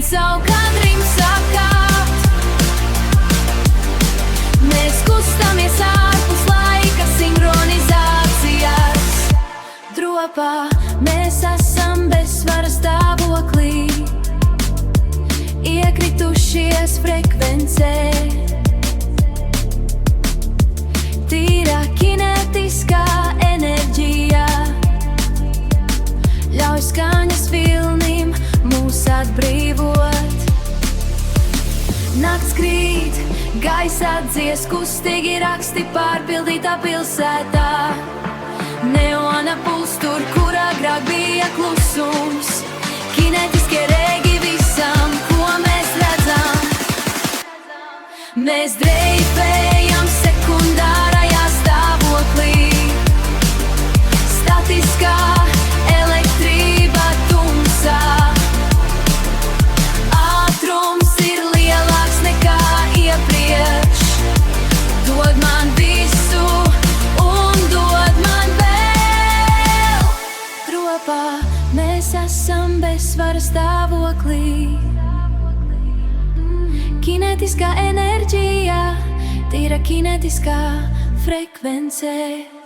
savukārt rims apkārt. Mēs kustamies ārpus laika sinhronizācijas. Dropā mēs esam bezsvara stāvoklī, iekritušies frekvencē. Tīra kinetiskā enerģija ļauj skaņas vilnim mūs atbrīvot. Nakts krīt, gaisā dzies, kustīgi raksti pārpildītā pilsētā. Neona puls tur, kur agrāk bija klusums. Kinetiskie rēgi visam, ko mēs redzam. Mēs dreifējam sekundārajā stāvoklī. Statiskā elektrība tumsā. Ātrums ir lielāks nekā iepriekš. Dod man visu un dod man vēl. Dropā mēs esam bezsvara stāvoklī. Kinetiskā enerģija, tīra kinetiskā frekvencē.